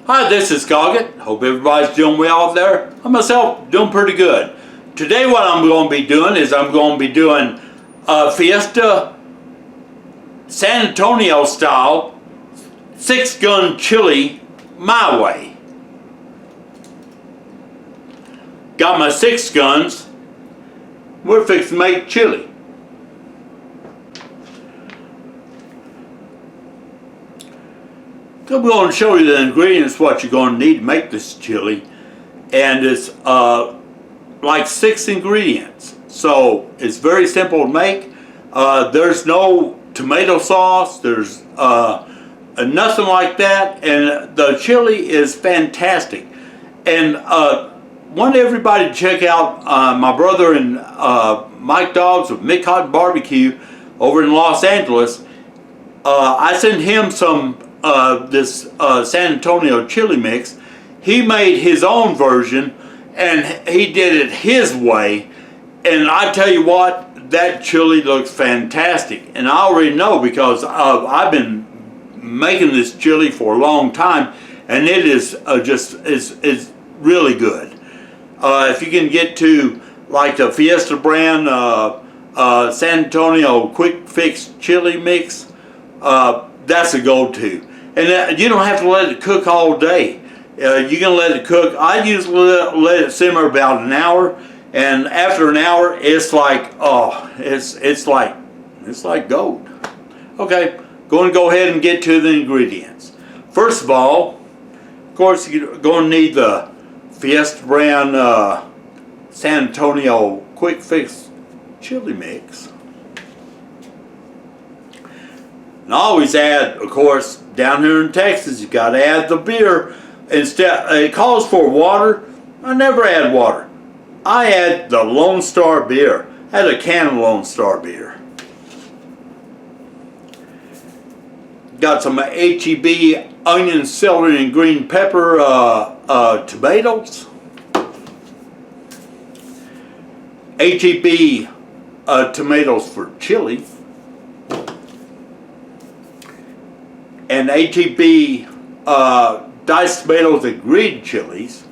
Hi, this is Goggett. Hope everybody's doing well out there. I myself doing pretty good. Today what I'm going to be doing is I'm going to be doing Fiesta San Antonio style 6-gun chili my way. Got my 6 guns. We're fixing to make chili. So I'm going to show you the ingredients, what you're going to need to make this chili. And it's like 6 ingredients. So it's very simple to make. There's no tomato sauce. There's nothing like that. And the chili is fantastic. And want everybody to check out my brother and Mike Dobbs of Mick Hot Barbecue over in Los Angeles. I sent him some this San Antonio chili mix. He made his own version and he did it his way, and I tell you what, that chili looks fantastic. And I already know because I've been making this chili for a long time, and it is is really good. If you can get to like the Fiesta brand San Antonio quick fix chili mix, that's a go-to. And you don't have to let it cook all day. You can let it cook. I usually let it simmer about an hour, and after an hour, it's like, oh, it's like gold. Okay, going to go ahead and get to the ingredients. First of all, of course, you're going to need the Fiesta brand San Antonio quick fix chili mix. And I always add, of course, down here in Texas, you got to add the beer. Instead, it calls for water. I never add water. I add the Lone Star beer. I had a can of Lone Star beer. Got some HEB onion, celery, and green pepper tomatoes. HEB tomatoes for chili. And HEB diced tomatoes and green chilies.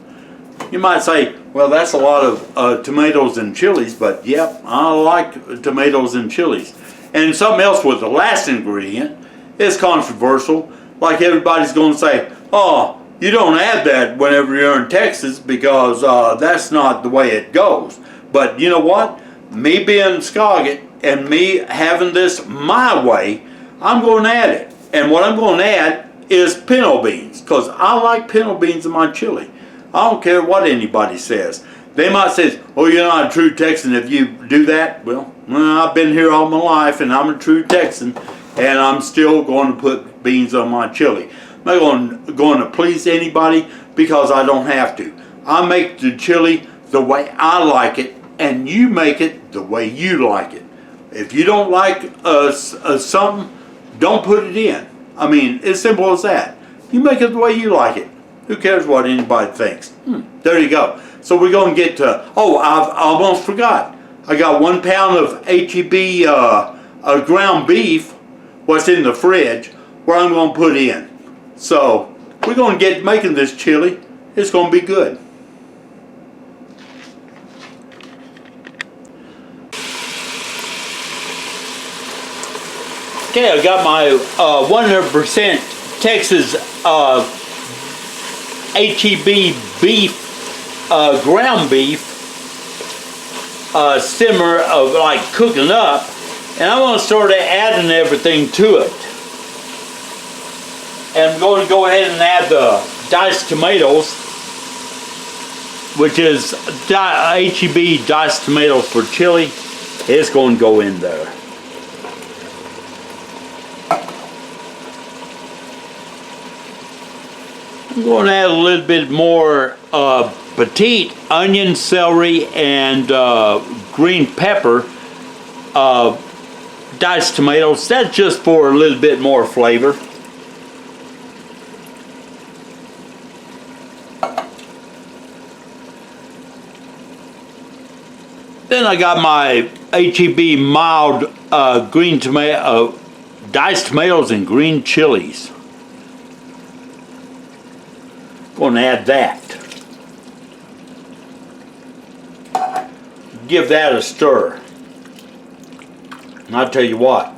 You might say, well, that's a lot of tomatoes and chilies, but yep, I like tomatoes and chilies. And something else with the last ingredient is controversial. Like everybody's going to say, oh, you don't add that whenever you're in Texas because that's not the way it goes. But you know what? Me being Skagit and me having this my way, I'm going to add it. And what I'm going to add is pinto beans, because I like pinto beans in my chili. I don't care what anybody says. They might say, oh, you're not a true Texan if you do that. Well, I've been here all my life and I'm a true Texan, and I'm still going to put beans on my chili. I'm not going to please anybody because I don't have to. I make the chili the way I like it, and you make it the way you like it. If you don't like something, don't put it in. I mean, it's simple as that. You make it the way you like it. Who cares what anybody thinks? There you go. So we're going to get to, oh, I almost forgot. I got 1 pound of HEB ground beef, what's in the fridge, where I'm going to put in. So we're going to get making this chili. It's going to be good. Okay, I got my 100% Texas HEB beef, ground beef, simmer of like cooking up, and I'm going to start adding everything to it. And I'm going to go ahead and add the diced tomatoes, which is HEB diced tomatoes for chili. It's going to go in there. I'm going to add a little bit more petite onion, celery, and green pepper, diced tomatoes. That's just for a little bit more flavor. Then I got my HEB mild green tomato, diced tomatoes and green chilies. Going to add that. Give that a stir. And I'll tell you what.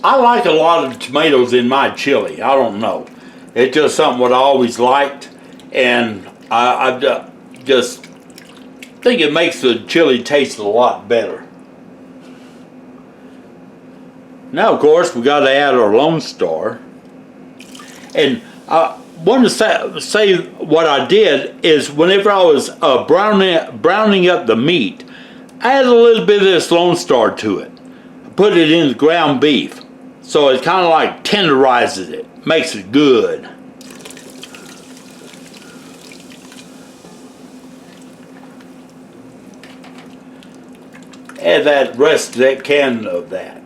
I like a lot of tomatoes in my chili. I don't know. It's just something what I always liked. And I just think it makes the chili taste a lot better. Now, of course, we got to add our Lone Star. And I want to say what I did is whenever I was browning up the meat, I added a little bit of this Lone Star to it. Put it in the ground beef. So it kind of like tenderizes it. Makes it good. Add that rest of that can of that.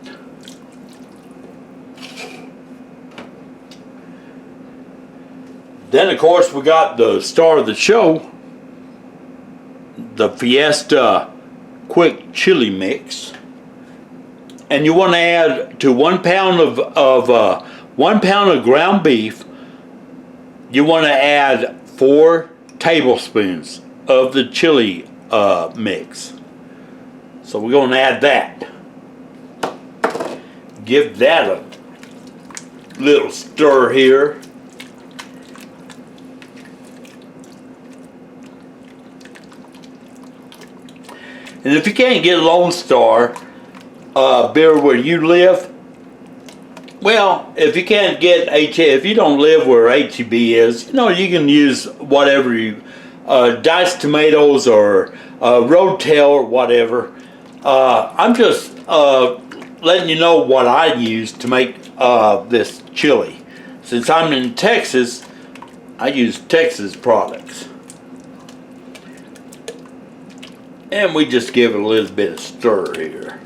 Then of course we got the star of the show, the Fiesta Quick Chili Mix. And you want to add to 1 pound of 1 pound of ground beef, you want to add 4 tablespoons of the chili mix. So we're going to add that. Give that a little stir here. And if you can't get Lone Star beer where you live, well, if you can't get if you don't live where HEB is, you know, you can use whatever you, diced tomatoes or roadtail or whatever. I'm just letting you know what I use to make this chili. Since I'm in Texas, I use Texas products. And we just give it a little bit of stir here.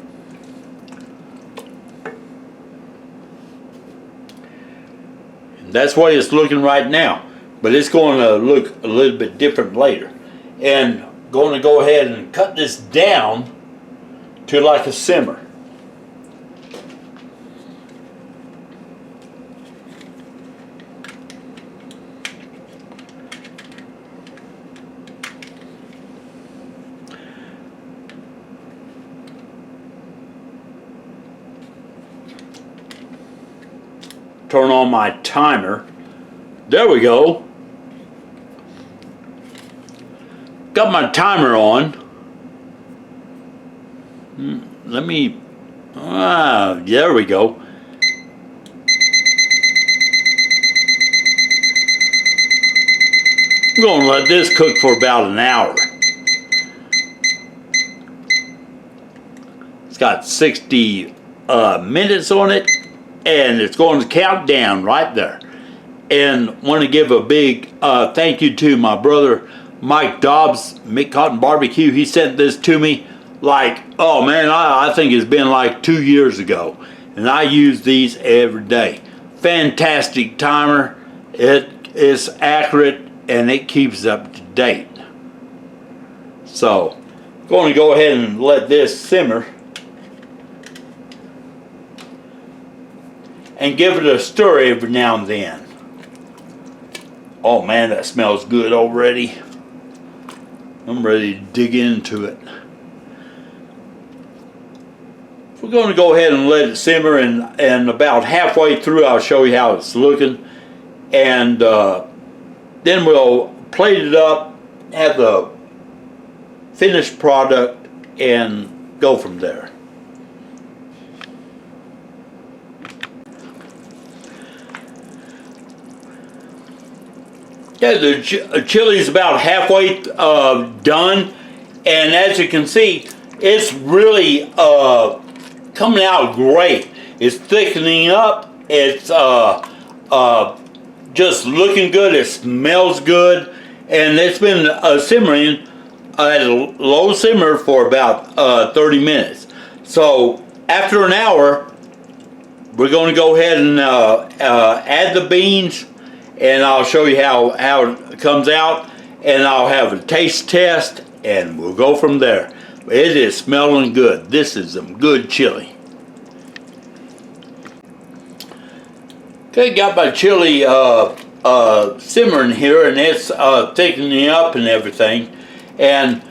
And that's what it's looking right now. But it's going to look a little bit different later. And going to go ahead and cut this down to like a simmer. Turn on my timer. There we go. Got my timer on. Let me, there we go. I'm going to let this cook for about an hour. It's got 60 minutes on it, and it's going to count down right there. And want to give a big thank you to my brother Mike Dobbs, Mick Cotton Barbecue. He sent this to me like, oh man, I think it's been like 2 years ago. And I use these every day. Fantastic timer. It is accurate and it keeps up to date. So, going to go ahead and let this simmer. And give it a stir every now and then. Oh man, that smells good already. I'm ready to dig into it. We're going to go ahead and let it simmer, and about halfway through I'll show you how it's looking. And then we'll plate it up, have the finished product, and go from there. Yeah, the chili is about halfway done, and as you can see, it's really coming out great. It's thickening up. It's just looking good. It smells good, and it's been simmering at a low simmer for about 30 minutes. So after an hour, we're going to go ahead and add the beans. And I'll show you how it comes out, and I'll have a taste test, and we'll go from there. It is smelling good. This is some good chili. Okay, got my chili simmering here, and it's thickening up and everything. And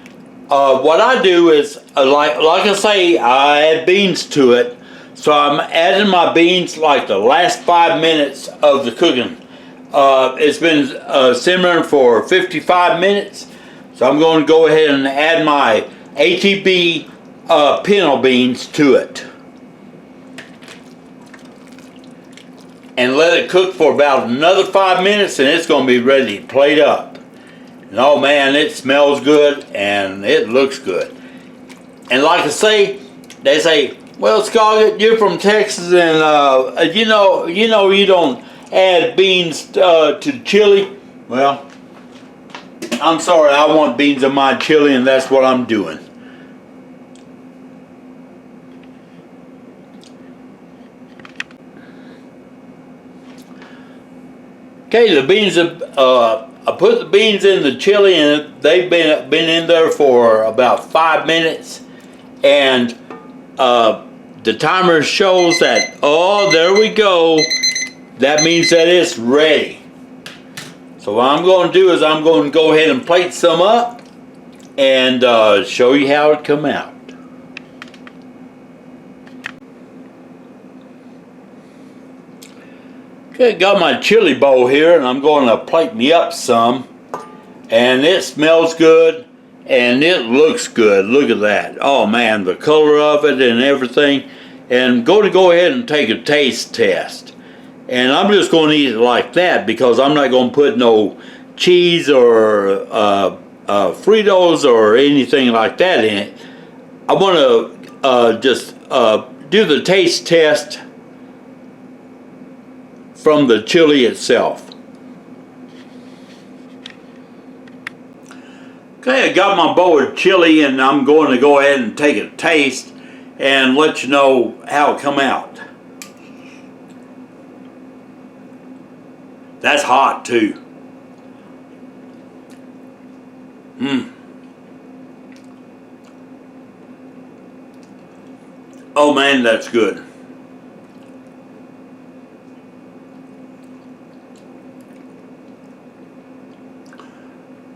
what I do is, like I say, I add beans to it. So I'm adding my beans like the last 5 minutes of the cooking. It's been simmering for 55 minutes. So I'm going to go ahead and add my ATB pinto beans to it. And let it cook for about another 5 minutes, and it's going to be ready to plate up. And oh man, it smells good and it looks good. And like I say, they say, well, Scoggett, you're from Texas, and you know you don't add beans to chili. Well, I'm sorry, I want beans in my chili, and that's what I'm doing. Okay, the beans I put the beans in the chili, and they've been in there for about 5 minutes, and the timer shows that, oh, there we go. That means that it's ready. So what I'm going to do is I'm going to go ahead and plate some up and show you how it come out. Okay, got my chili bowl here, and I'm going to plate me up some. And it smells good, and it looks good. Look at that. Oh man, the color of it and everything. And go ahead and take a taste test. And I'm just going to eat it like that, because I'm not going to put no cheese or Fritos or anything like that in it. I want to just do the taste test from the chili itself. Okay, I got my bowl of chili, and I'm going to go ahead and take a taste and let you know how it come out. That's hot too. Oh man, that's good.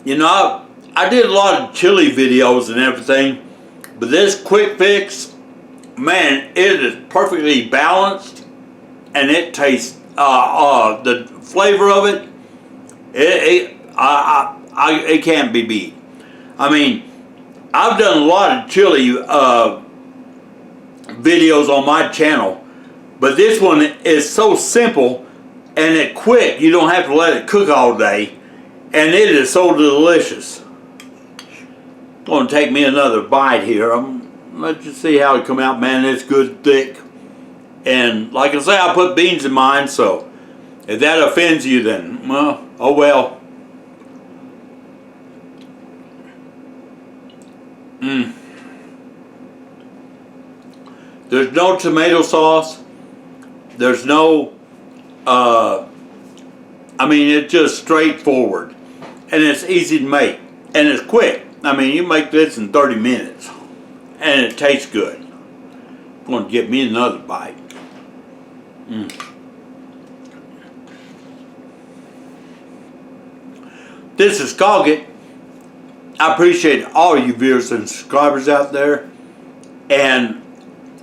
You know, I did a lot of chili videos and everything, but this quick fix, man, it is perfectly balanced, and it tastes the flavor of it. It can't be beat. I mean, I've done a lot of chili videos on my channel, but this one is so simple and it quick. You don't have to let it cook all day. And it is so delicious. Going to take me another bite here. Let's just see how it come out, man. It's good, thick. And like I say, I put beans in mine, so if that offends you, then, well, oh well. There's no tomato sauce. There's no, I mean, it's just straightforward. And it's easy to make, and it's quick. I mean, you make this in 30 minutes, and it tastes good. I'm going to get me another bite. This is Scoggett. I appreciate all you viewers and subscribers out there, and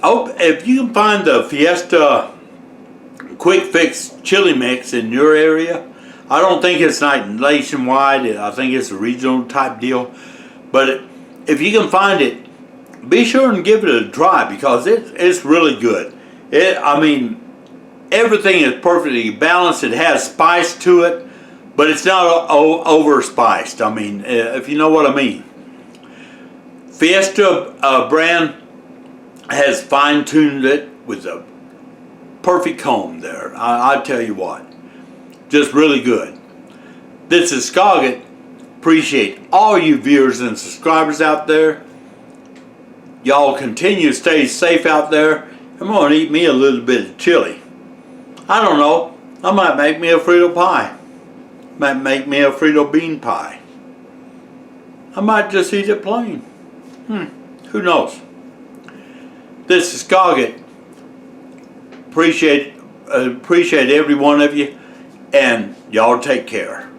I hope if you can find the Fiesta Quick Fix Chili Mix in your area. I don't think it's like nationwide. I think it's a regional type deal. But if you can find it, be sure and give it a try, because it's really good. I mean, everything is perfectly balanced. It has spice to it, but it's not over spiced. I mean, if you know what I mean. Fiesta brand has fine-tuned it with a perfect comb there. I tell you what. Just really good. This is Scoggett. Appreciate all you viewers and subscribers out there. Y'all continue to stay safe out there. I'm going to eat me a little bit of chili. I don't know. I might make me a Frito pie. Might make me a Frito bean pie. I might just eat it plain. Who knows? This is Scoggett. Appreciate appreciate every one of you, and y'all take care.